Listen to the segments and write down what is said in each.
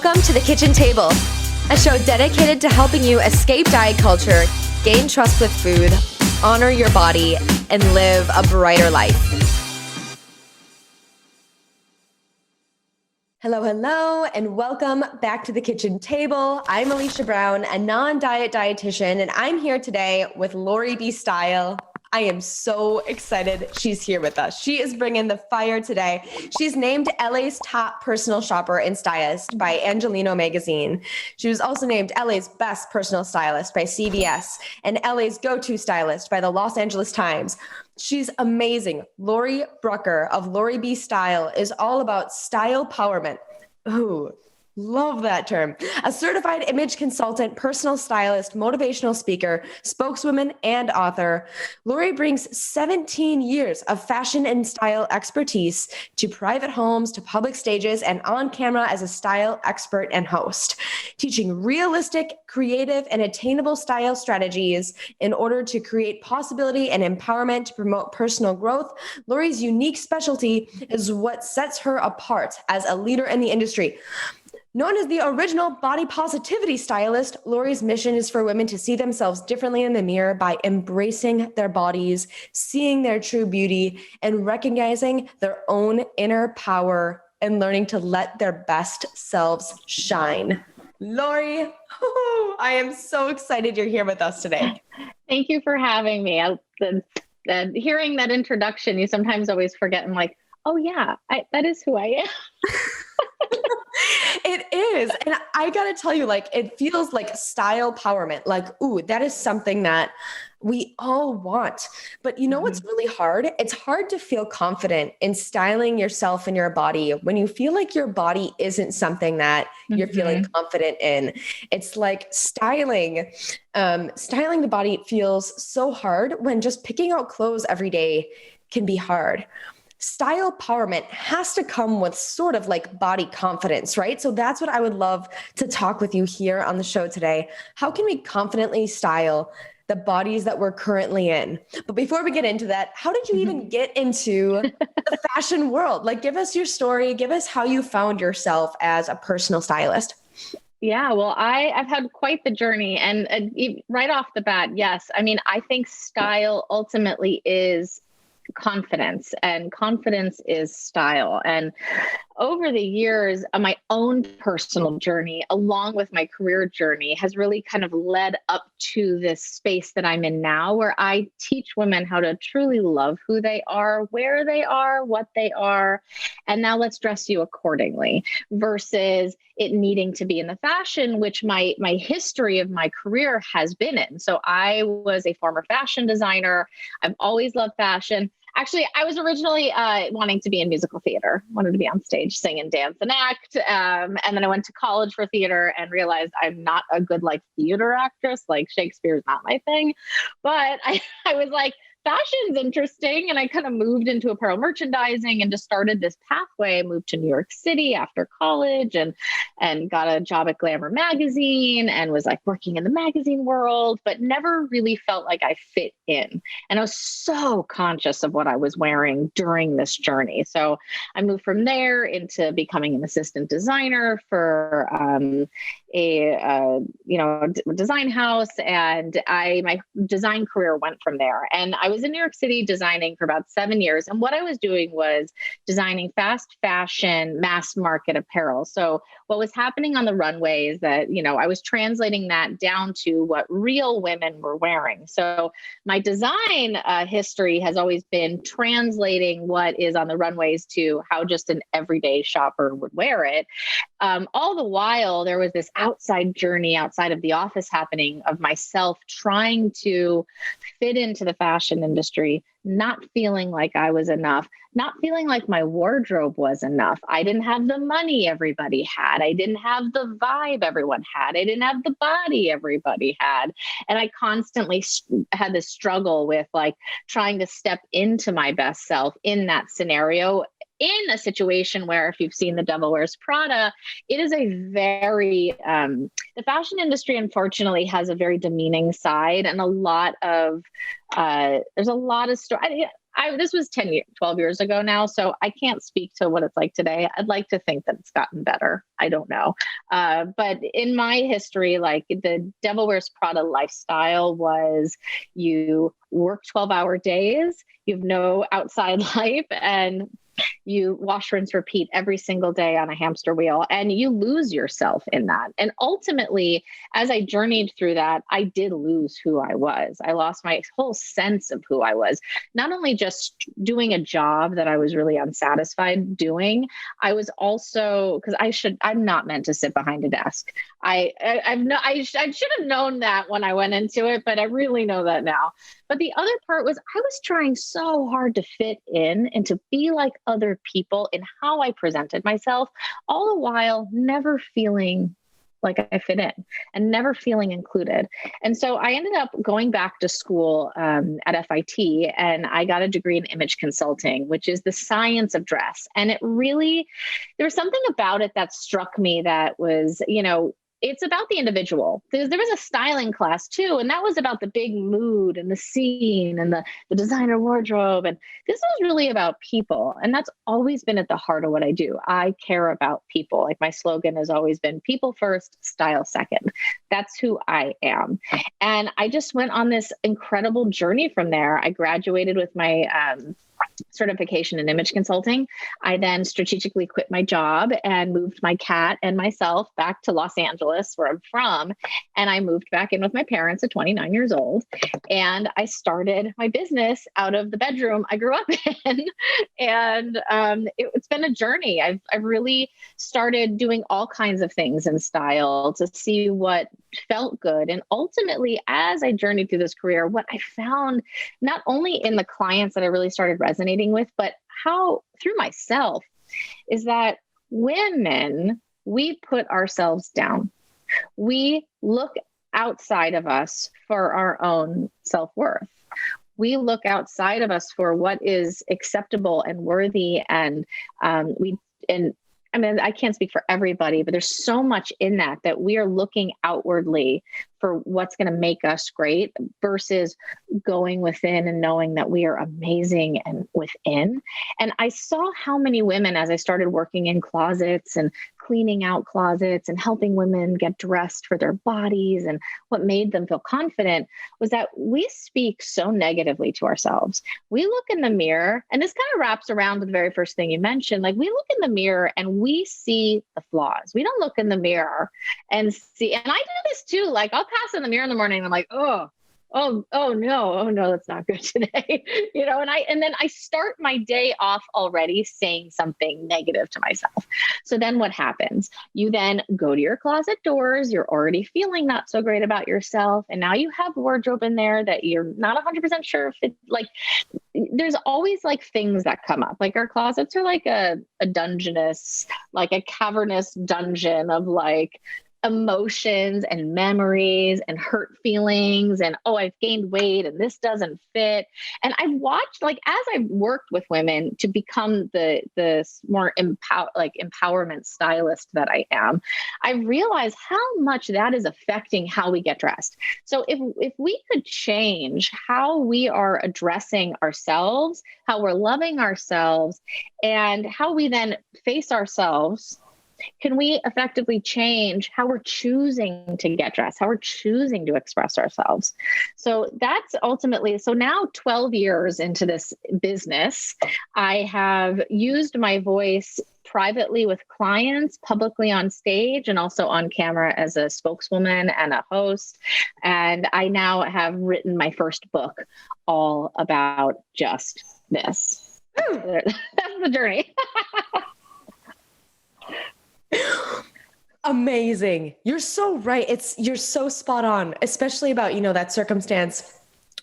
Welcome to The Kitchen Table, a show dedicated to helping you escape diet culture, gain trust with food, honor your body, and live a brighter life. Hello, and welcome back to The Kitchen Table. I'm Alicia Brown, a non-diet dietitian, and I'm here today with Laurie B. Style. I am so excited she's here with us. She is bringing the fire today. She's named LA's top personal shopper and stylist by Angelino magazine. She was also named LA's best personal stylist by CBS and LA's go-to stylist by the Los Angeles Times. She's amazing. Laurie Brucker of Laurie B. Style is all about stylepowerment. Ooh, love that term. A certified image consultant, personal stylist, motivational speaker, spokeswoman, and author. Laurie brings 17 years of fashion and style expertise to private homes, to public stages, and on camera as a style expert and host, teaching realistic, creative, and attainable style strategies in order to create possibility and empowerment to promote personal growth. Laurie's unique specialty is what sets her apart as a leader in the industry. Known as the original body positivity stylist, Laurie's mission is for women to see themselves differently in the mirror by embracing their bodies, seeing their true beauty, and recognizing their own inner power and learning to let their best selves shine. Laurie, I am so excited you're here with us today. Thank you for having me. Hearing that introduction, you sometimes always forget. I'm like, oh yeah, that is who I am. It is. And I got to tell you, like, it feels like stylepowerment. Like, ooh, that is something that we all want. But you know what's really hard? It's hard to feel confident in styling yourself and your body when you feel like your body isn't something that you're feeling confident in. It's like styling the body feels so hard when just picking out clothes every day can be hard. Stylepowerment has to come with sort of like body confidence, right? So that's what I would love to talk with you here on the show today. How can we confidently style the bodies that we're currently in? But before we get into that, how did you even get into the fashion world? Like, give us your story. Give us how you found yourself as a personal stylist. Yeah, well, I've had quite the journey. And right off the bat, yes. I mean, I think style ultimately is confidence, and confidence is style. And over the years, my own personal journey, along with my career journey, has really kind of led up to this space that I'm in now, where I teach women how to truly love who they are, where they are, what they are, and now let's dress you accordingly, versus it needing to be in the fashion, which my history of my career has been in. So I was a former fashion designer. I've always loved fashion. Actually, I was originally wanting to be in musical theater, wanted to be on stage, sing and dance and act. And then I went to college for theater and realized I'm not a good theater actress. Like Shakespeare is not my thing. But I was like, fashion's interesting. And I kind of moved into apparel merchandising and just started this pathway. I moved to New York City after college and got a job at Glamour magazine and was working in the magazine world, but never really felt like I fit in. And I was so conscious of what I was wearing during this journey. So I moved from there into becoming an assistant designer for a design house, and my design career went from there. And I was in New York City designing for about 7 years, and what I was doing was designing fast fashion, mass market apparel. So what was happening on the runway is that I was translating that down to what real women were wearing. So my design history has always been translating what is on the runways to how just an everyday shopper would wear it. All the while, there was this outside journey outside of the office happening of myself trying to fit into the fashion industry, not feeling like I was enough, not feeling like my wardrobe was enough. I didn't have the money everybody had. I didn't have the vibe everyone had. I didn't have the body everybody had. And I constantly had this struggle with trying to step into my best self in that scenario, in a situation where, if you've seen The Devil Wears Prada, it is a very, the fashion industry, unfortunately, has a very demeaning side, and a lot of, there's a lot of story. this was 12 years ago now, so I can't speak to what it's like today. I'd like to think that it's gotten better. I don't know. But in my history, like the Devil Wears Prada lifestyle was you work 12-hour days, you have no outside life, and you wash, rinse, repeat every single day on a hamster wheel, and you lose yourself in that. And ultimately, as I journeyed through that, I did lose who I was. I lost my whole sense of who I was, not only just doing a job that I was really unsatisfied doing. I was also, because I'm not meant to sit behind a desk. I should have known that when I went into it, but I really know that now. But the other part was I was trying so hard to fit in and to be like other people in how I presented myself, all the while never feeling like I fit in and never feeling included. And so I ended up going back to school at FIT, and I got a degree in image consulting, which is the science of dress. And it really, there was something about it that struck me that was, it's about the individual. There was a styling class too, and that was about the big mood and the scene and the designer wardrobe. And this was really about people. And that's always been at the heart of what I do. I care about people. Like my slogan has always been people first, style second. That's who I am. And I just went on this incredible journey from there. I graduated with my certification in image consulting. I then strategically quit my job and moved my cat and myself back to Los Angeles, where I'm from. And I moved back in with my parents at 29 years old. And I started my business out of the bedroom I grew up in. And it's been a journey. I've really started doing all kinds of things in style to see what felt good. And ultimately, as I journeyed through this career, what I found, not only in the clients that I really started resonating with, but how through myself, is that women, we put ourselves down. We look outside of us for our own self-worth. We look outside of us for what is acceptable and worthy. And I can't speak for everybody, but there's so much in that we are looking outwardly for what's going to make us great versus going within and knowing that we are amazing and within. And I saw how many women, as I started working in closets and cleaning out closets and helping women get dressed for their bodies, and what made them feel confident, was that we speak so negatively to ourselves. We look in the mirror, and this kind of wraps around to the very first thing you mentioned. Like, we look in the mirror and we see the flaws. We don't look in the mirror and see, and I do this too. Like, I'll pass in the mirror in the morning and I'm like, oh no, that's not good today. And then I start my day off already saying something negative to myself. So then what happens? You then go to your closet doors, you're already feeling not so great about yourself. And now you have wardrobe in there that you're not 100% sure if it, like, there's always like things that come up. Like, our closets are like a dungeonous, like a cavernous dungeon of like emotions and memories and hurt feelings and, oh, I've gained weight and this doesn't fit. And I've watched, like, as I've worked with women to become the more empowerment stylist that I am, I realize how much that is affecting how we get dressed. So if we could change how we are addressing ourselves, how we're loving ourselves, and how we then face ourselves, can we effectively change how we're choosing to get dressed, how we're choosing to express ourselves? So that's ultimately, so now 12 years into this business, I have used my voice privately with clients, publicly on stage, and also on camera as a spokeswoman and a host. And I now have written my first book all about just this. That's the journey. Amazing. You're so right. You're so spot on, especially about, that circumstance.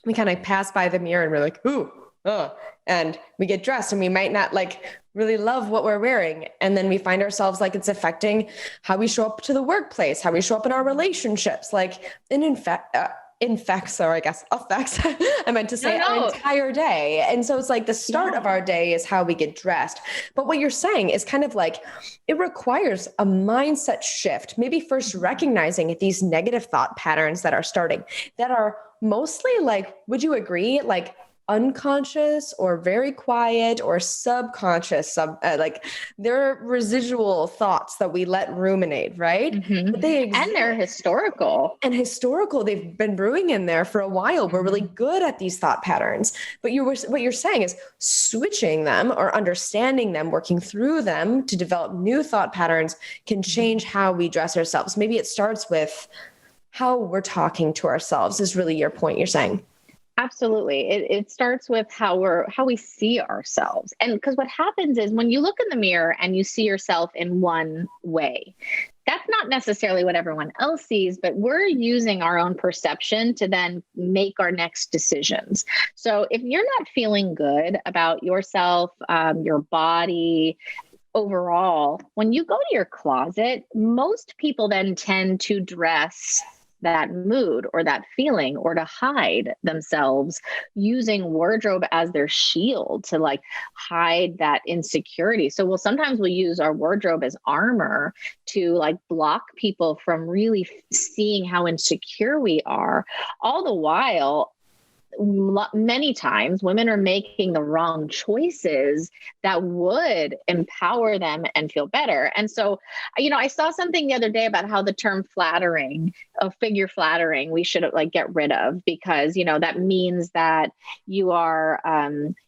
We kind of pass by the mirror and we're like, ooh, oh, and we get dressed and we might not like really love what we're wearing. And then we find ourselves like it's affecting how we show up to the workplace, how we show up in our relationships, like, and affects, I meant to say our entire day. And so it's like the start of our day is how we get dressed. But what you're saying is kind of like, it requires a mindset shift, maybe first recognizing these negative thought patterns that are starting, that are mostly like, would you agree? Like unconscious or very quiet or subconscious, like there are residual thoughts that we let ruminate, right? But they exist. And they're historical. And historical, they've been brewing in there for a while. We're really good at these thought patterns. But what you're saying is switching them or understanding them, working through them to develop new thought patterns can change how we dress ourselves. Maybe it starts with how we're talking to ourselves is really your point, you're saying. Absolutely. It starts with how we see ourselves. And because what happens is when you look in the mirror and you see yourself in one way, that's not necessarily what everyone else sees, but we're using our own perception to then make our next decisions. So if you're not feeling good about yourself, your body, overall, when you go to your closet, most people then tend to dress that mood or that feeling or to hide themselves using wardrobe as their shield to like hide that insecurity. So sometimes we'll use our wardrobe as armor to like block people from really seeing how insecure we are. All the while, many times women are making the wrong choices that would empower them and feel better. And so, I saw something the other day about how the term figure flattering, we should like get rid of because, that means that you are,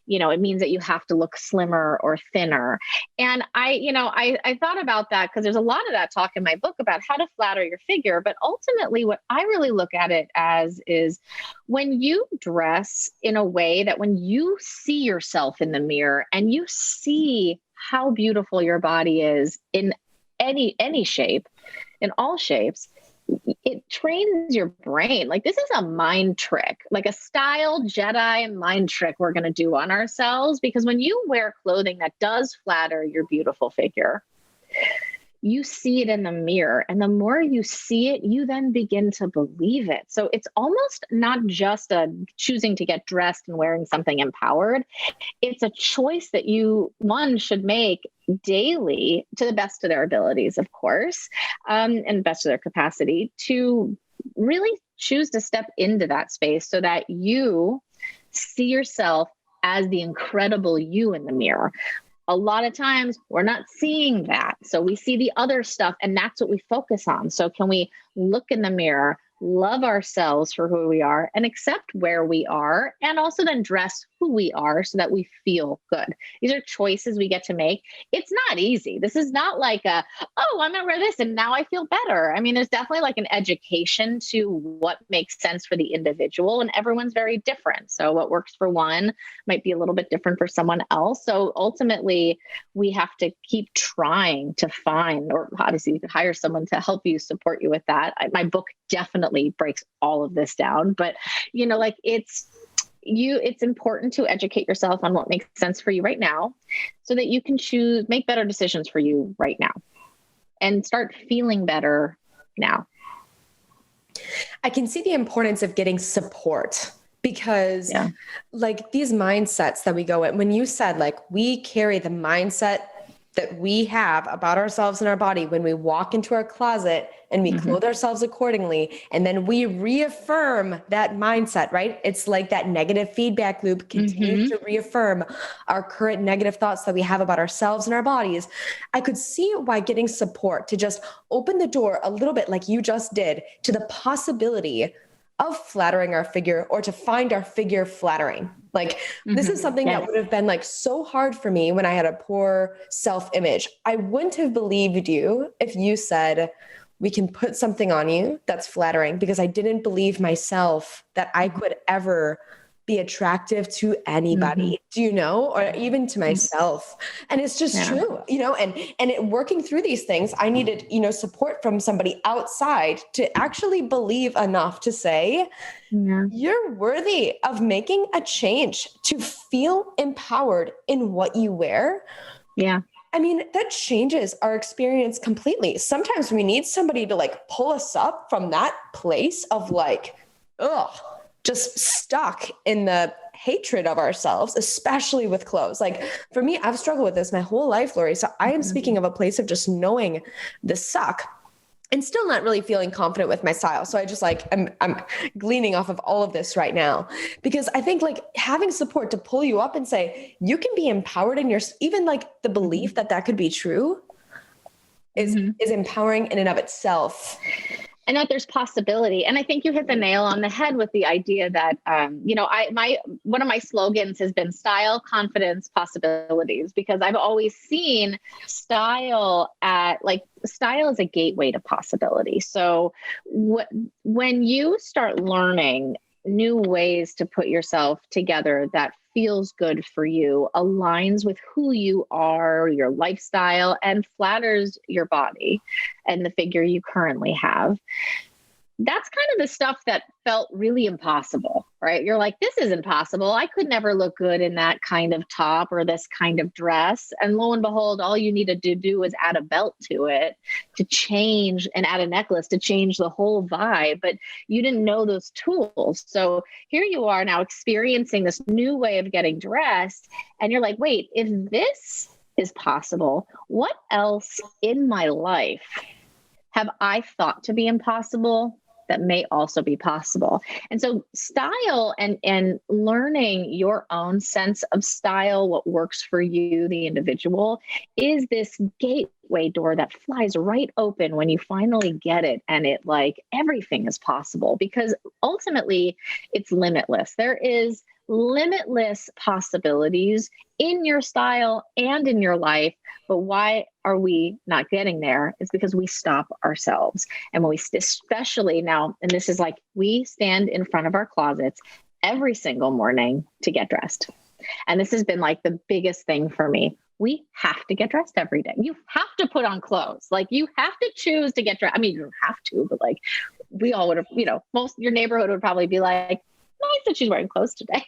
it means that you have to look slimmer or thinner. And I thought about that because there's a lot of that talk in my book about how to flatter your figure. But ultimately what I really look at it as is when you dress in a way that when you see yourself in the mirror and you see how beautiful your body is in any shape, in all shapes, it trains your brain. Like this is a mind trick, like a style Jedi mind trick we're going to do on ourselves. Because when you wear clothing that does flatter your beautiful figure, you see it in the mirror. And the more you see it, you then begin to believe it. So it's almost not just a choosing to get dressed and wearing something empowered. It's a choice that one should make daily to the best of their abilities, of course, and best of their capacity to really choose to step into that space so that you see yourself as the incredible you in the mirror. A lot of times we're not seeing that. So we see the other stuff and that's what we focus on. So can we look in the mirror, love ourselves for who we are and accept where we are and also then dress who we are so that we feel good. These are choices we get to make. It's not easy. This is not like I'm going to wear this and now I feel better. I mean, there's definitely like an education to what makes sense for the individual and everyone's very different. So what works for one might be a little bit different for someone else. So ultimately we have to keep trying to find, or obviously you could hire someone to help you, support you with that. My book definitely breaks all of this down, but it's important to educate yourself on what makes sense for you right now so that you can make better decisions for you right now and start feeling better now. I can see the importance of getting support because like these mindsets that we go in, when you said like we carry the mindset that we have about ourselves and our body when we walk into our closet and we clothe ourselves accordingly. And then we reaffirm that mindset, right? It's like that negative feedback loop continues to reaffirm our current negative thoughts that we have about ourselves and our bodies. I could see why getting support to just open the door a little bit like you just did to the possibility of flattering our figure or to find our figure flattering. Like this is something that would have been like so hard for me when I had a poor self-image. I wouldn't have believed you if you said, we can put something on you that's flattering, because I didn't believe myself that I could ever be attractive to anybody, do you know, or even to myself. And it's just true, and working through these things, I needed, support from somebody outside to actually believe enough to say, you're worthy of making a change, to feel empowered in what you wear. Yeah. I mean, that changes our experience completely. Sometimes we need somebody to like pull us up from that place of like, just stuck in the hatred of ourselves, especially with clothes. Like for me, I've struggled with this my whole life, Laurie. So I am speaking of a place of just knowing the suck. and still not really feeling confident with my style. So I just like, I'm gleaning off of all of this right now, because I think like having support to pull you up and say, you can be empowered in your, even like the belief that that could be true is empowering in and of itself. And that there's possibility. And I think you hit the nail on the head with the idea that, one of my slogans has been style, confidence, possibilities, because I've always seen style is a gateway to possibility. So when you start learning new ways to put yourself together that feels good for you, aligns with who you are, your lifestyle, and flatters your body and the figure you currently have, that's kind of the stuff that felt really impossible, right? You're like, this is impossible. I could never look good in that kind of top or this kind of dress. And lo and behold, all you needed to do was add a belt to it to change, and add a necklace to change the whole vibe. But you didn't know those tools. So here you are now experiencing this new way of getting dressed. And you're like, wait, if this is possible, what else in my life have I thought to be impossible that may also be possible? And so style and learning your own sense of style, what works for you, the individual, is this gateway door that flies right open when you finally get it. And it like everything is possible, because ultimately it's limitless. There is limitless possibilities in your style and in your life. But why are we not getting there? Is because we stop ourselves. And when we, especially now, and this is like, we stand in front of our closets every single morning to get dressed. And this has been like the biggest thing for me. We have to get dressed every day. You have to put on clothes. Like you have to choose to get dressed. I mean, you don't have to, but like we all would have, your neighborhood would probably be like, nice that she's wearing clothes today.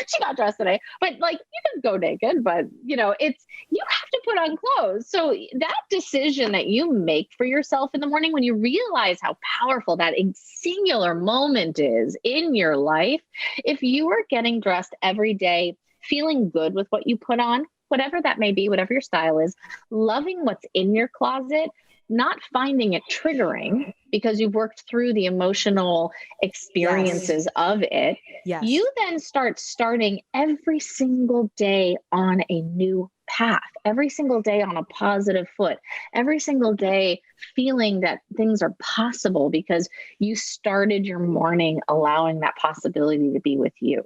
She got dressed today, but like you can go naked, but you have to put on clothes. So that decision that you make for yourself in the morning, when you realize how powerful that singular moment is in your life, if you are getting dressed every day, feeling good with what you put on, whatever that may be, whatever your style is, loving what's in your closet, not finding it triggering because you've worked through the emotional experiences of it, you then starting every single day on a new path, every single day on a positive foot, every single day feeling that things are possible because you started your morning allowing that possibility to be with you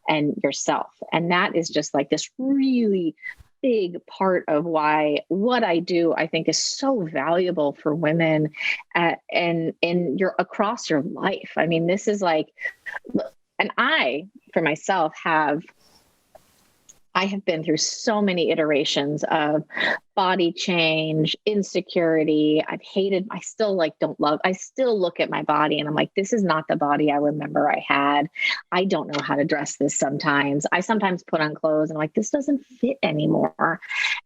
and yourself. And that is just like this really big part of why what I do, I think, is so valuable for women and you're across your life. I mean, this is like, and I, for myself, I have been through so many iterations of body change, insecurity. I still look at my body and I'm like, this is not the body I remember I had. I don't know how to dress this sometimes. I sometimes put on clothes and I'm like, this doesn't fit anymore.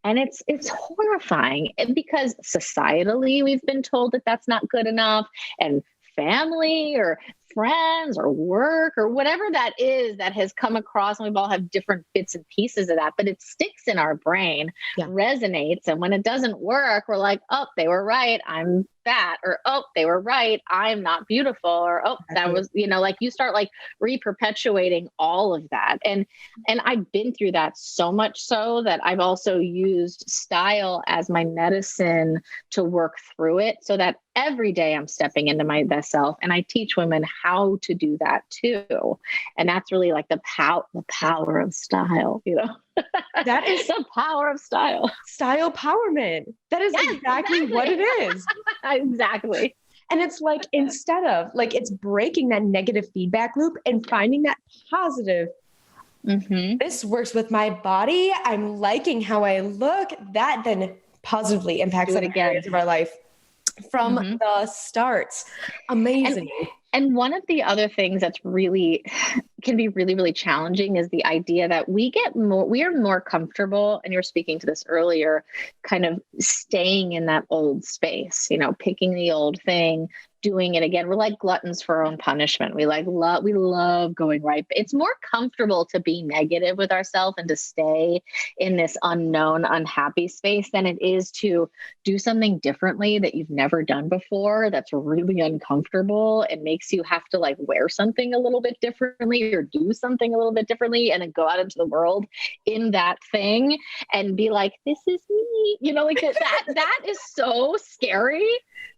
And it's horrifying because societally we've been told that that's not good enough, and family or friends or work or whatever that is that has come across, and we've all have different bits and pieces of that, but it sticks in our brain, resonates. And when it doesn't work, we're like, oh, they were right, I'm fat, or oh, they were right, I'm not beautiful, or oh, that was, like you start like re-perpetuating all of that. And I've been through that so much so that I've also used style as my medicine to work through it, so that every day I'm stepping into my best self, and I teach women how to do that too. And that's really like the power of style, That is the power of style. Stylepowerment. That is exactly what it is. Exactly. And it's like, instead of like, it's breaking that negative feedback loop and finding that positive. This works with my body. I'm liking how I look. That then positively impacts other areas of our life from the start. Amazing. And one of the other things that's really can be really, really challenging is the idea that we are more comfortable. And you were speaking to this earlier, kind of staying in that old space, picking the old thing, doing it again. We're like gluttons for our own punishment. We love going right. It's more comfortable to be negative with ourselves and to stay in this unknown, unhappy space than it is to do something differently that you've never done before. That's really uncomfortable. It makes you have to wear something a little bit differently or do something a little bit differently and then go out into the world in that thing and be like, this is me, that is so scary.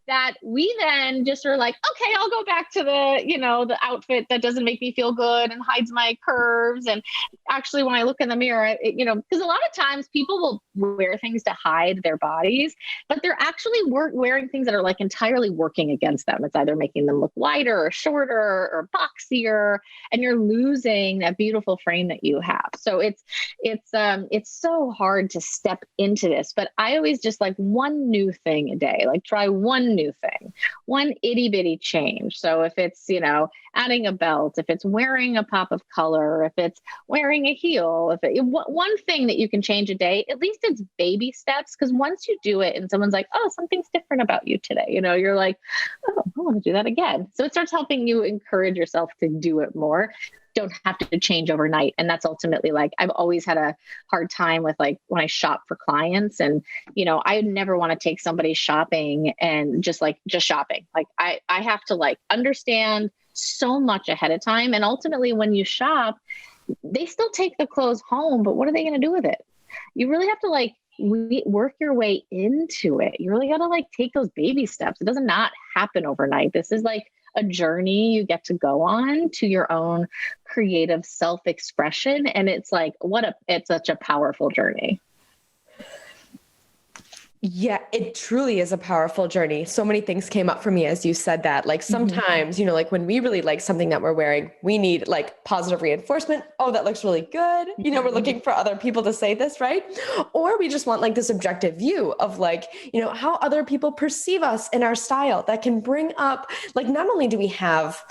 That we then just are like, okay, I'll go back to the outfit that doesn't make me feel good and hides my curves. And actually, when I look in the mirror, because a lot of times people will wear things to hide their bodies, but they're actually wearing things that are entirely working against them. It's either making them look wider or shorter or boxier, and you're losing that beautiful frame that you have. So it's so hard to step into this, but I always just one new thing a day, try one new thing, one itty bitty change. So if it's, adding a belt, if it's wearing a pop of color, if it's wearing a heel, one thing that you can change a day, at least it's baby steps. Because once you do it and someone's like, oh, something's different about you today, you're like, oh, I want to do that again. So it starts helping you encourage yourself to do it more. Don't have to change overnight. And that's ultimately I've always had a hard time with when I shop for clients and, I would never want to take somebody shopping and just shopping. I have to understand so much ahead of time. And ultimately when you shop, they still take the clothes home, but what are they going to do with it? You really have to work your way into it. You really got to take those baby steps. It does not happen overnight. This is a journey you get to go on to your own creative self-expression. And it's it's such a powerful journey. Yeah, it truly is a powerful journey. So many things came up for me as you said that. Sometimes, when we really like something that we're wearing, we need positive reinforcement. Oh, that looks really good. We're looking for other people to say this, right? Or we just want this objective view of how other people perceive us in our style that can bring up, not only do we have,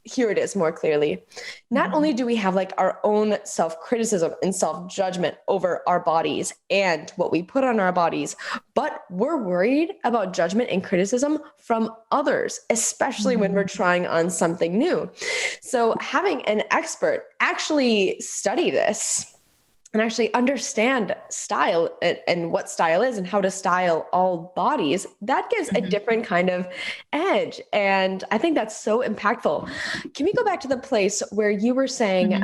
here it is more clearly. Not only do we have our own self-criticism and self-judgment over our bodies and what we put on our bodies, but we're worried about judgment and criticism from others, especially when we're trying on something new. So having an expert actually study this and actually understand style and what style is and how to style all bodies, that gives a different kind of edge. And I think that's so impactful. Can we go back to the place where you were saying,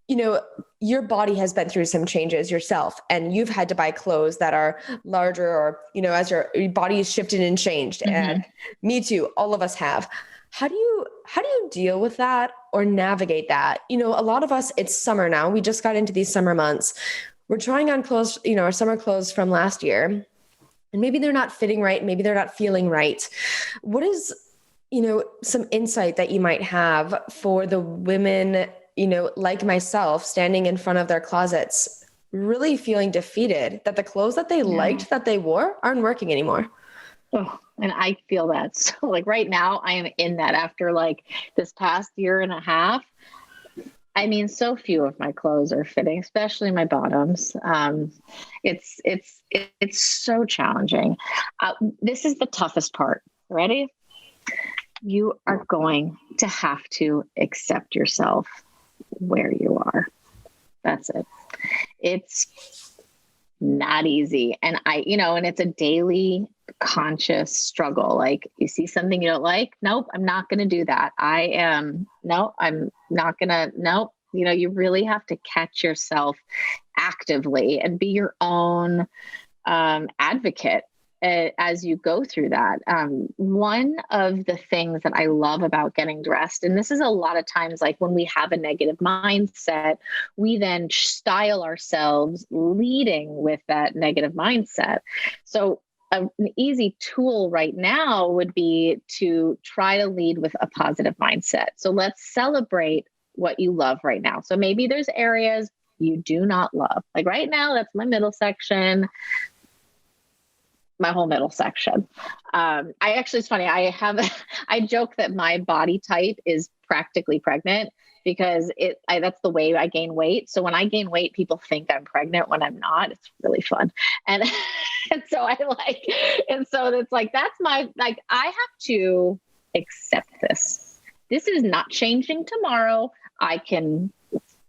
your body has been through some changes yourself and you've had to buy clothes that are larger or, as your body is shifted and changed. And me too, all of us have. How do you deal with that or navigate that? A lot of us, it's summer now. We just got into these summer months. We're trying on clothes, our summer clothes from last year, and maybe they're not fitting right. Maybe they're not feeling right. What is, some insight that you might have for the women, like myself, standing in front of their closets, really feeling defeated that the clothes that they liked that they wore aren't working anymore? Oh, and I feel that. So right now I am in that after this past year and a half. I mean, so few of my clothes are fitting, especially my bottoms. It's so challenging. This is the toughest part. Ready? You are going to have to accept yourself where you are. That's it. It's not easy. And and it's a daily conscious struggle. You see something you don't like. Nope, I'm not going to do that. I'm not going to, nope. You really have to catch yourself actively and be your own advocate as you go through that. One of the things that I love about getting dressed, and this is a lot of times when we have a negative mindset, we then style ourselves leading with that negative mindset. So an easy tool right now would be to try to lead with a positive mindset. So let's celebrate what you love right now. So maybe there's areas you do not love. Right now, that's my middle section. My whole middle section. It's funny. I joke that my body type is practically pregnant. because that's the way I gain weight. So when I gain weight, people think I'm pregnant when I'm not. It's really fun. And, and so it's like, that's I have to accept this. This is not changing tomorrow. I can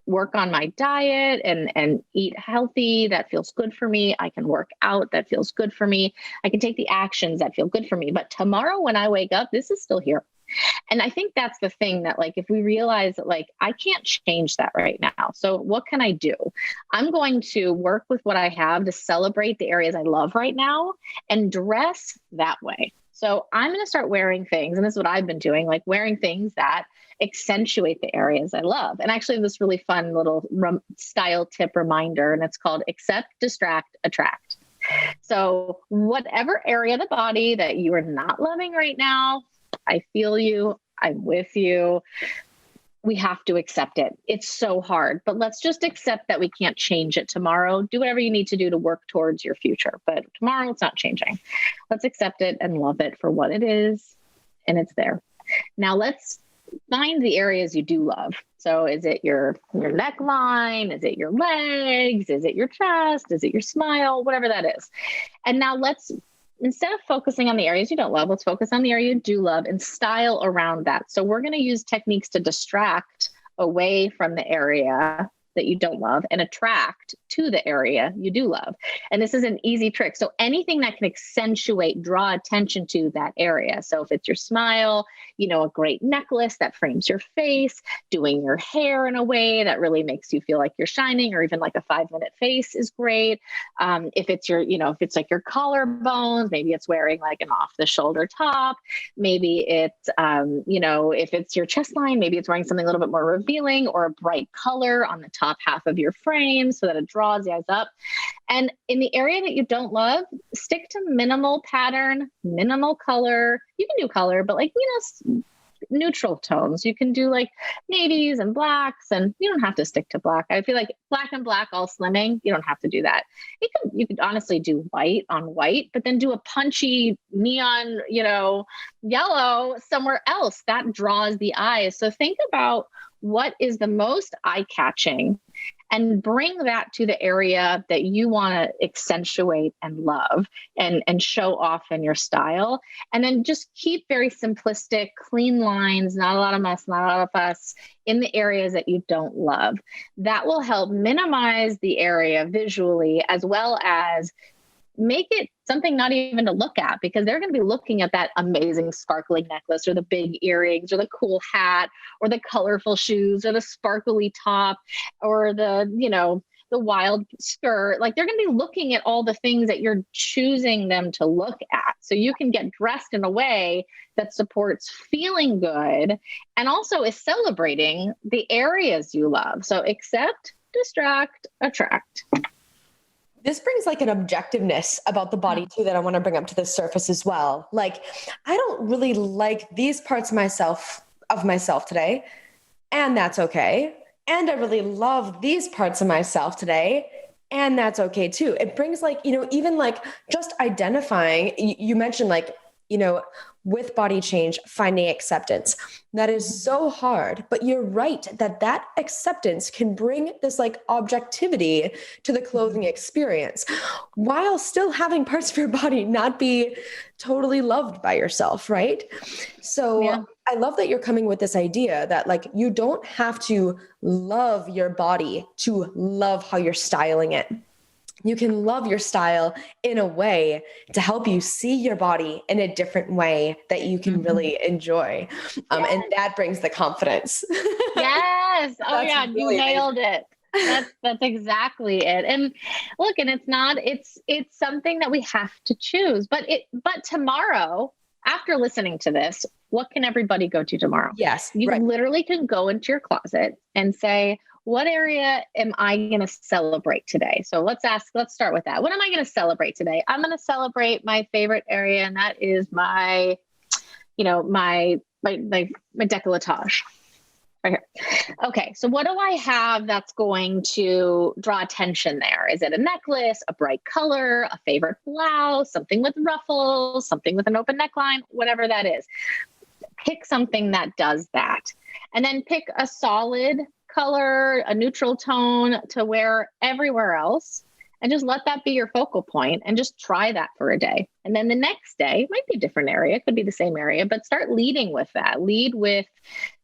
work on my diet and eat healthy. That feels good for me. I can work out. That feels good for me. I can take the actions that feel good for me. But tomorrow when I wake up, this is still here. And I think that's the thing, that like, if we realize that like, I can't change that right now. So what can I do? I'm going to work with what I have to celebrate the areas I love right now and dress that way. So I'm going to start wearing things, and this is what I've been doing, like wearing things that accentuate the areas I love. And actually this really fun little style tip reminder, and it's called accept, distract, attract. So whatever area of the body that you are not loving right now, I feel you, I'm with you. We have to accept it. It's so hard, but let's just accept that we can't change it tomorrow. Do whatever you need to do to work towards your future, but tomorrow it's not changing. Let's accept it and love it for what it is, and it's there. Now let's find the areas you do love. So is it your neckline? Is it your legs? Is it your chest? Is it your smile? Whatever that is. And now instead of focusing on the areas you don't love, let's focus on the area you do love and style around that. So we're going to use techniques to distract away from the area that you don't love and attract to the area you do love. And this is an easy trick. So anything that can accentuate, draw attention to that area. So if it's your smile, a great necklace that frames your face, doing your hair in a way that really makes you feel like you're shining, or even like a 5-minute face is great. If it's if it's like your collarbones, maybe it's wearing like an off the shoulder top. Maybe it's, if it's your chest line, maybe it's wearing something a little bit more revealing or a bright color on the top half of your frame so that it draws the eyes up. And in the area that you don't love, stick to minimal pattern, minimal color. You can do color, but neutral tones. You can do like navies and blacks, and you don't have to stick to black. I feel like black and black all slimming. You don't have to do that. You could honestly do white on white, but then do a punchy neon, yellow somewhere else that draws the eyes. So think about what is the most eye-catching and bring that to the area that you want to accentuate and love and show off in your style. And then just keep very simplistic, clean lines, not a lot of mess, not a lot of fuss in the areas that you don't love. That will help minimize the area visually, as well as make it something not even to look at, because they're going to be looking at that amazing sparkling necklace or the big earrings or the cool hat or the colorful shoes or the sparkly top or the wild skirt. Like, they're going to be looking at all the things that you're choosing them to look at. So you can get dressed in a way that supports feeling good and also is celebrating the areas you love. So accept, distract, attract. This brings like an objectiveness about the body too that I want to bring up to the surface as well. Like, I don't really like these parts of myself today, and that's okay. And I really love these parts of myself today, and that's okay too. It brings like, even like just identifying, you mentioned like, with body change, finding acceptance. That is so hard, but you're right that acceptance can bring this like objectivity to the clothing experience while still having parts of your body not be totally loved by yourself, right? So yeah. I love that you're coming with this idea that like, you don't have to love your body to love how you're styling it. You can love your style in a way to help you see your body in a different way that you can really enjoy. And that brings the confidence. Yes. Oh yeah. Really you nailed it. That's exactly it. And look, and it's something that we have to choose, but tomorrow, after listening to this, what can everybody go to tomorrow? Yes. You literally can go into your closet and say, what area am I going to celebrate today? So let's start with that. What am I going to celebrate today? I'm going to celebrate my favorite area, and that is my décolletage right here. Okay. So what do I have that's going to draw attention there? Is it a necklace, a bright color, a favorite blouse, something with ruffles, something with an open neckline, whatever that is? Pick something that does that. and then pick a solid color, a neutral tone to wear everywhere else. And just let that be your focal point and just try that for a day. And then the next day, it might be a different area, it could be the same area, but start leading with that. Lead with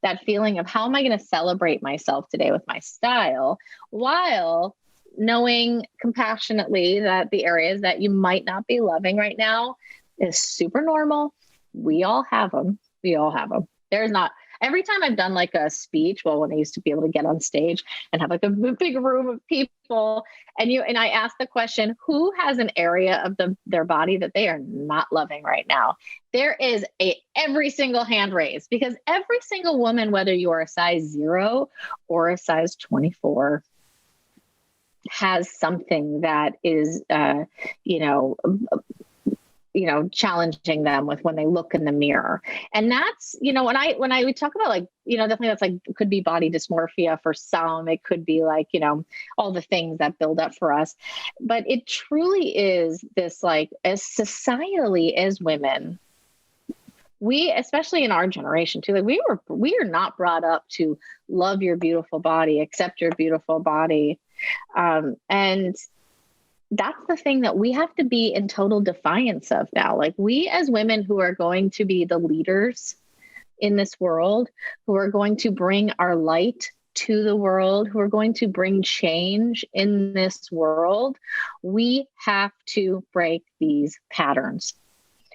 that feeling of how am I going to celebrate myself today with my style, while knowing compassionately that the areas that you might not be loving right now is super normal. We all have them. We all have them. There's not, every time I've done like a speech, well, when I used to be able to get on stage and have like a big room of people, and I ask the question, who has an area of their body that they are not loving right now? There is every single hand raised, because every single woman, whether you are a size 0 or a size 24, has something that is, challenging them with when they look in the mirror. And that's, when I talk about like, definitely that's like, could be body dysmorphia for some, it could be like, all the things that build up for us, but it truly is this, like, as societally as women, we, especially in our generation too, like we are not brought up to love your beautiful body, accept your beautiful body. And that's the thing that we have to be in total defiance of now. Like, we as women who are going to be the leaders in this world, who are going to bring our light to the world, who are going to bring change in this world, we have to break these patterns.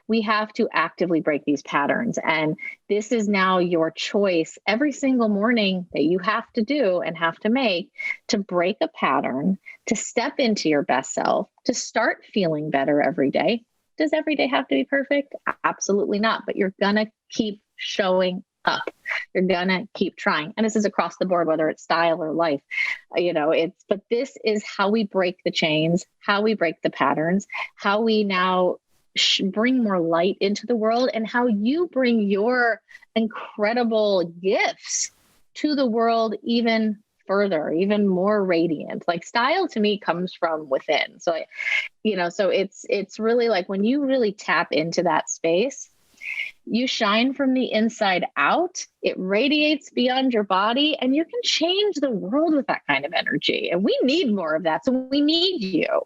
We have to actively break these patterns. And this is now your choice every single morning that you have to do and have to make to break a pattern, to step into your best self, to start feeling better every day. Does every day have to be perfect? Absolutely not. But you're going to keep showing up. You're going to keep trying. And this is across the board, whether it's style or life, but this is how we break the chains, how we break the patterns, how we now bring more light into the world, and how you bring your incredible gifts to the world even further, even more radiant. Like, style to me comes from within. So, so it's really like when you really tap into that space, you shine from the inside out, it radiates beyond your body, and you can change the world with that kind of energy. And we need more of that. So we need you.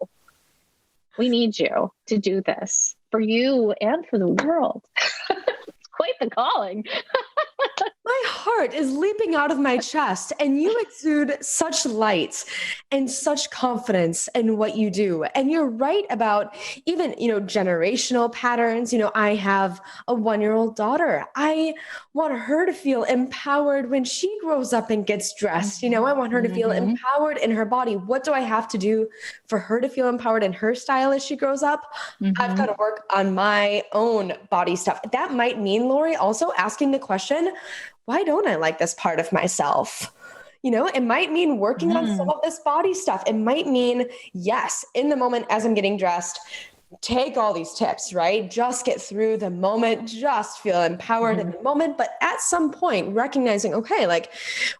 We need you to do this for you and for the world. It's quite the calling. My heart is leaping out of my chest, and you exude such light and such confidence in what you do. And you're right about even, generational patterns. I have a 1-year-old daughter. I want her to feel empowered when she grows up and gets dressed. I want her to feel empowered in her body. What do I have to do for her to feel empowered in her style as she grows up? I've got to work on my own body stuff. That might mean, Laurie, also asking the question, why don't I like this part of myself? It might mean working on some of this body stuff. It might mean, yes, in the moment as I'm getting dressed, take all these tips, right? Just get through the moment, just feel empowered in the moment. But at some point, recognizing, okay, like,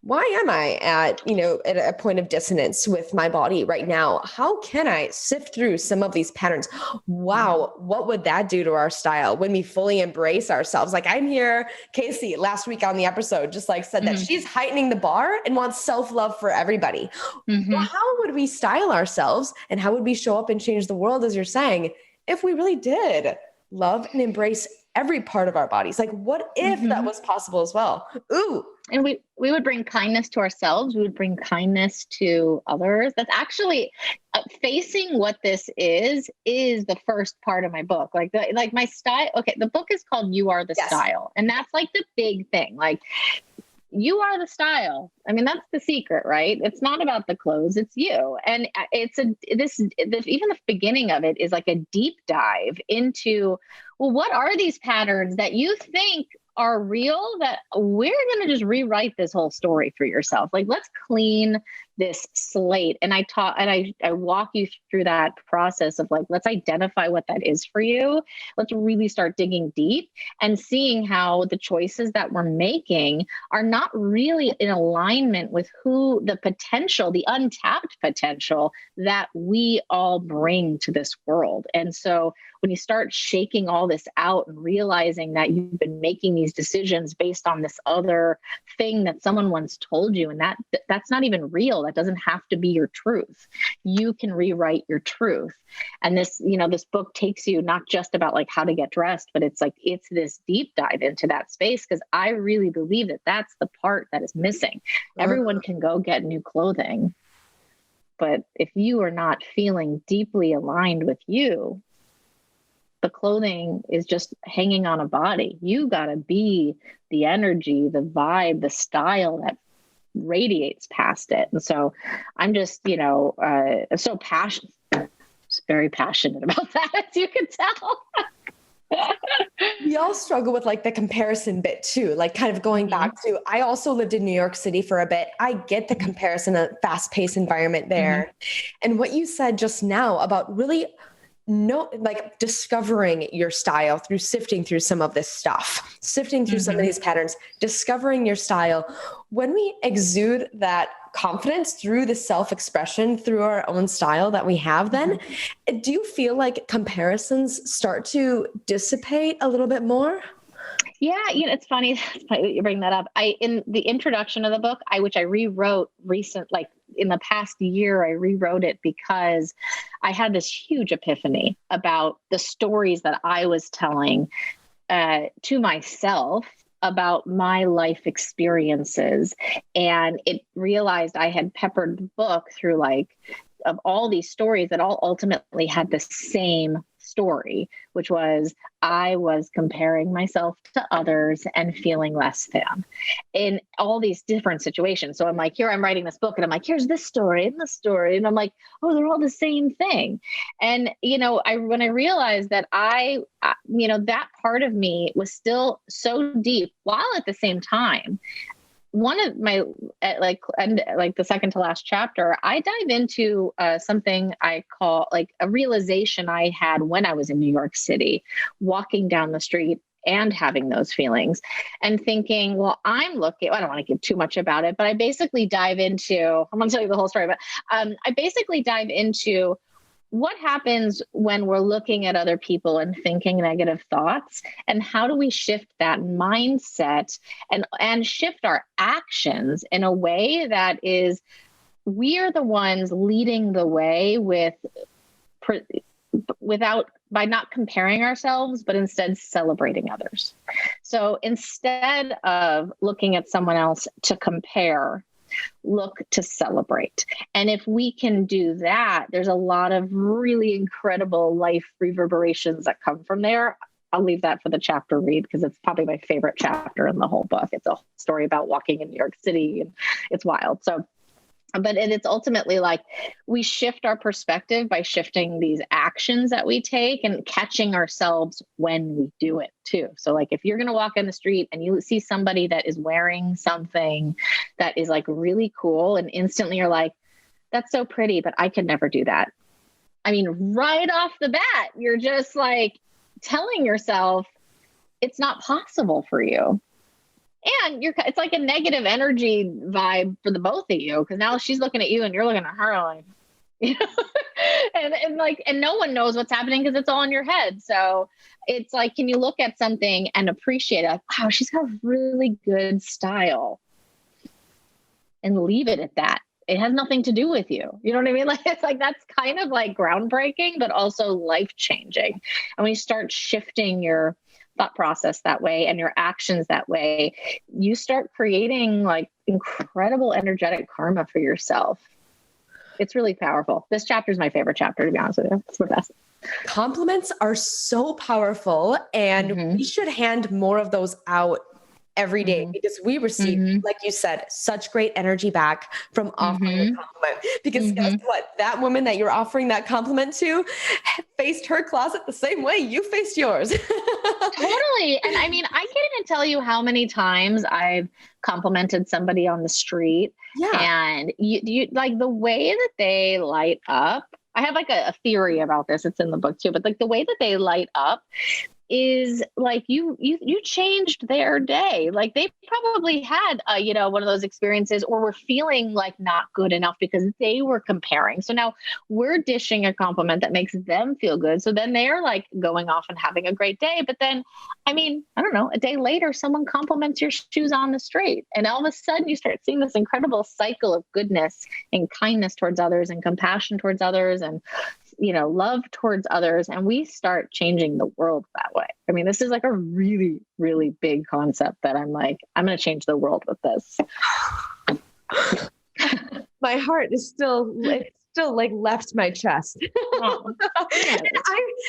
why am I at a point of dissonance with my body right now? How can I sift through some of these patterns? Wow. What would that do to our style when we fully embrace ourselves? Like, I'm here, Casey, last week on the episode, just like said that she's heightening the bar and wants self-love for everybody. Well, how would we style ourselves, and how would we show up and change the world, as you're saying, if we really did love and embrace every part of our bodies? Like, what if that was possible as well? Ooh. And we would bring kindness to ourselves. We would bring kindness to others. That's actually facing what this is the first part of my book. Like my style. Okay. The book is called You Are the Style. And that's like the big thing. Like, you are the style. I mean, that's the secret, right? It's not about the clothes, it's you. And even the beginning of it is like a deep dive into, well, what are these patterns that you think are real, that we're going to just rewrite this whole story for yourself? Like, let's clean this slate. And I taught, and I walk you through that process of like, let's identify what that is for you. Let's really start digging deep and seeing how the choices that we're making are not really in alignment with who the potential, the untapped potential that we all bring to this world. And so when you start shaking all this out and realizing that you've been making these decisions based on this other thing that someone once told you, and that's not even real, that doesn't have to be your truth. You can rewrite your truth. And this, this book takes you not just about like how to get dressed, but it's this deep dive into that space, because I really believe that that's the part that is missing. Everyone can go get new clothing, but if you are not feeling deeply aligned with you, the clothing is just hanging on a body. You got to be the energy, the vibe, the style that radiates past it. And so I'm just, so passionate, just very passionate about that, as you can tell. We all struggle with like the comparison bit too, like kind of going back to, I also lived in New York City for a bit. I get the comparison, a fast-paced environment there. And what you said just now about really discovering your style through sifting through some of this stuff, sifting through some of these patterns, discovering your style. When we exude that confidence through the self-expression, through our own style that we have, then do you feel like comparisons start to dissipate a little bit more? Yeah, it's funny that you bring that up. In the introduction of the book, which I rewrote in the past year, I rewrote it because I had this huge epiphany about the stories that I was telling to myself about my life experiences. And it realized I had peppered the book through of all these stories that all ultimately had the same story, which was I was comparing myself to others and feeling less than in all these different situations. So I'm like, here I'm writing this book and I'm like, here's this story and this story. And I'm like, oh, they're all the same thing. And, when I realized that that part of me was still so deep, while at the same time, one of my, the second to last chapter, I dive into something I call a realization I had when I was in New York City, walking down the street and having those feelings and thinking, well, I don't want to give too much about it, but I basically dive into, I'm going to tell you the whole story, but I basically dive into what happens when we're looking at other people and thinking negative thoughts, and how do we shift that mindset and shift our actions in a way that is, we are the ones leading the way by not comparing ourselves, but instead celebrating others. So instead of looking at someone else to compare, look to celebrate. And if we can do that, there's a lot of really incredible life reverberations that come from there. I'll leave that for the chapter read, because it's probably my favorite chapter in the whole book. It's a story about walking in New York City, and it's wild. So, but it's ultimately we shift our perspective by shifting these actions that we take and catching ourselves when we do it too. So if you're going to walk in the street and you see somebody that is wearing something that is really cool, and instantly you're like, that's so pretty, but I could never do that. I mean, right off the bat, you're just telling yourself it's not possible for you. And it's like a negative energy vibe for the both of you, because now she's looking at you and you're looking at her and no one knows what's happening because it's all in your head. So it's can you look at something and appreciate it? Wow, she's got really good style, and leave it at that. It has nothing to do with you. You know what I mean? It's that's kind of groundbreaking, but also life-changing. And when you start shifting your thought process that way and your actions that way, you start creating incredible energetic karma for yourself. It's really powerful. This chapter is my favorite chapter, to be honest with you. It's the best. Compliments are so powerful, and we should hand more of those out every day because we receive, like you said, such great energy back from offering a compliment. Because guess what? That woman that you're offering that compliment to faced her closet the same way you faced yours. Totally. And I mean, I can't even tell you how many times I've complimented somebody on the street, and you like the way that they light up. I have like a theory about this. It's in the book too, but like the way that they light up is like you changed their day. Like they probably had one of those experiences, or were feeling like not good enough because they were comparing. So now we're dishing a compliment that makes them feel good. So then they're like going off and having a great day. But then, I mean, I don't know, a day later, someone compliments your shoes on the street, and all of a sudden you start seeing this incredible cycle of goodness and kindness towards others and compassion towards others and love towards others. And we start changing the world that way. I mean, this is like a really, really big concept that I'm like, I'm going to change the world with this. My heart is still like left my chest. Oh,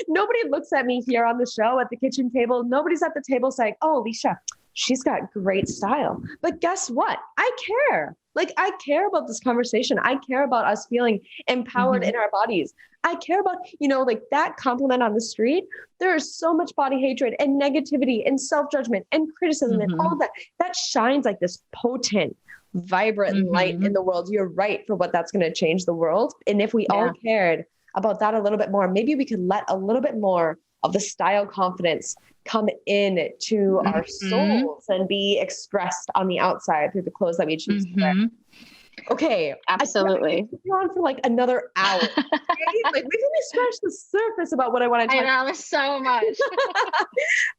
nobody looks at me here on the show at the kitchen table. Nobody's at the table saying, oh, Alicia, she's got great style. But guess what? I care. Like, I care about this conversation. I care about us feeling empowered in our bodies. I care about, like that compliment on the street. There is so much body hatred and negativity and self-judgment and criticism and all that shines like this potent, vibrant light in the world. You're right for what that's going to change the world. And if we all cared about that a little bit more, maybe we could let a little bit more of the style confidence come in to our souls and be expressed on the outside through the clothes that we choose to wear. Okay. Absolutely. We're on for like another hour. Okay? Like we've only scratched the surface about what I want to talk about. I know so much.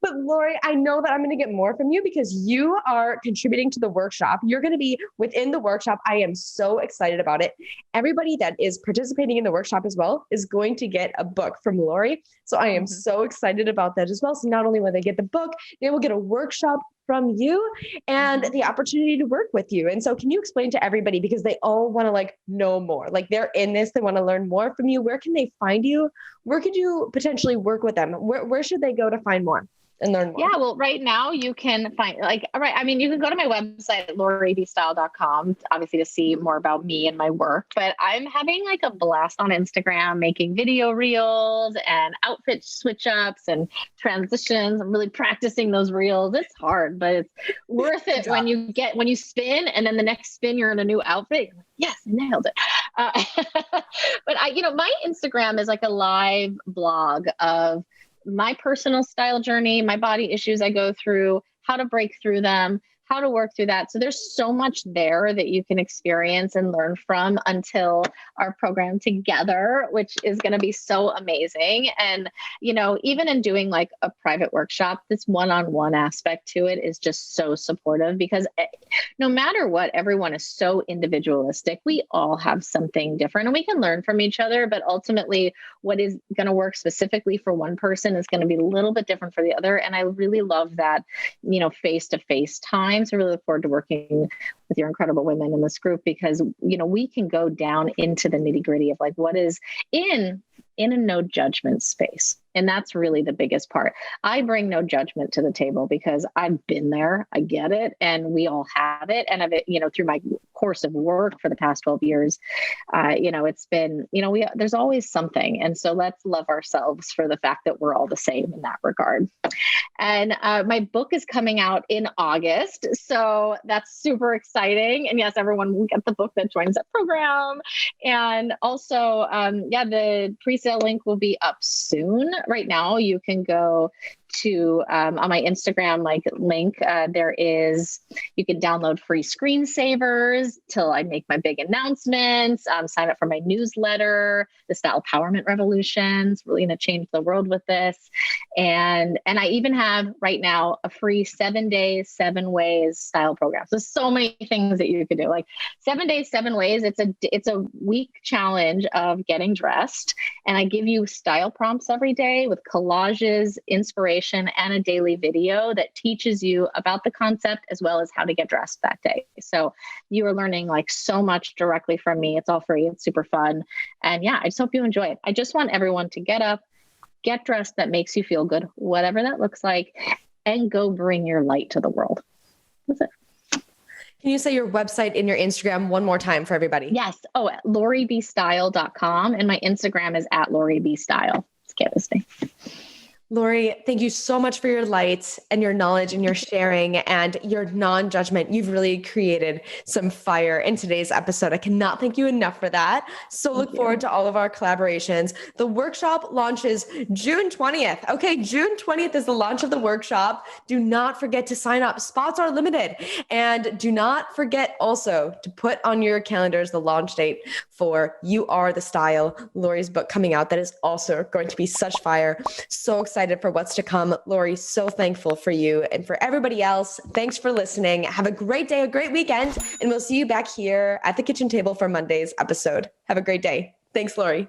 But Laurie, I know that I'm going to get more from you because you are contributing to the workshop. You're going to be within the workshop. I am so excited about it. Everybody that is participating in the workshop as well is going to get a book from Laurie. So I am so excited about that as well. So not only will they get the book, they will get a workshop from you and the opportunity to work with you. And so can you explain to everybody, because they all want to like know more, like they're in this, they want to learn more from you. Where can they find you? Where could you potentially work with them? Where should they go to find more and learn more? Yeah, well, right now you can find you can go to my website, lauriebstyle.com, obviously to see more about me and my work, but I'm having like a blast on Instagram, making video reels and outfit switch ups and transitions. I'm really practicing those reels. It's hard, but it's worth it when you spin and then the next spin, you're in a new outfit. You're like, yes, I nailed it. But my Instagram is like a live blog of my personal style journey, my body issues I go through, how to break through them, how to work through that. So there's so much there that you can experience and learn from until our program together, which is going to be so amazing. And, even in doing like a private workshop, this one-on-one aspect to it is just so supportive because no matter what, everyone is so individualistic. We all have something different and we can learn from each other, but ultimately what is going to work specifically for one person is going to be a little bit different for the other. And I really love that, face-to-face time. So I really look forward to working with your incredible women in this group because, we can go down into the nitty-gritty of like what is in a no judgment space. And that's really the biggest part. I bring no judgment to the table because I've been there, I get it, and we all have it. And through my course of work for the past 12 years, it's been, there's always something. And so let's love ourselves for the fact that we're all the same in that regard. And my book is coming out in August. So that's super exciting. And yes, everyone will get the book that joins that program. And also, the pre-sale link will be up soon. Right now, you can go to on my Instagram link. You can download free screensavers till I make my big announcements. Sign up for my newsletter, the Stylepowerment Revolution. It's really going to change the world with this. And I even have right now a free 7 days, 7 ways style program. So many things that you could do. Like 7 days, 7 ways. It's a week challenge of getting dressed, and I give you style prompts every day with collages, inspiration, and a daily video that teaches you about the concept as well as how to get dressed that day. So you are learning like so much directly from me. It's all free. It's super fun. And I just hope you enjoy it. I just want everyone to get up, get dressed that makes you feel good, whatever that looks like, and go bring your light to the world. That's it. Can you say your website and your Instagram one more time for everybody? Yes. Oh, lauriebstyle.com. And my Instagram is at lauriebstyle. It's canvassing. Laurie, thank you so much for your light and your knowledge and your sharing and your non-judgment. You've really created some fire in today's episode. I cannot thank you enough for that. So look forward to all of our collaborations. The workshop launches June 20th. Okay, June 20th is the launch of the workshop. Do not forget to sign up. Spots are limited. And do not forget also to put on your calendars the launch date for You Are the Style, Laurie's book coming out. That is also going to be such fire. So excited for what's to come. Laurie, so thankful for you. And for everybody else, thanks for listening. Have a great day, a great weekend, and we'll see you back here at the kitchen table for Monday's episode. Have a great day. Thanks, Laurie.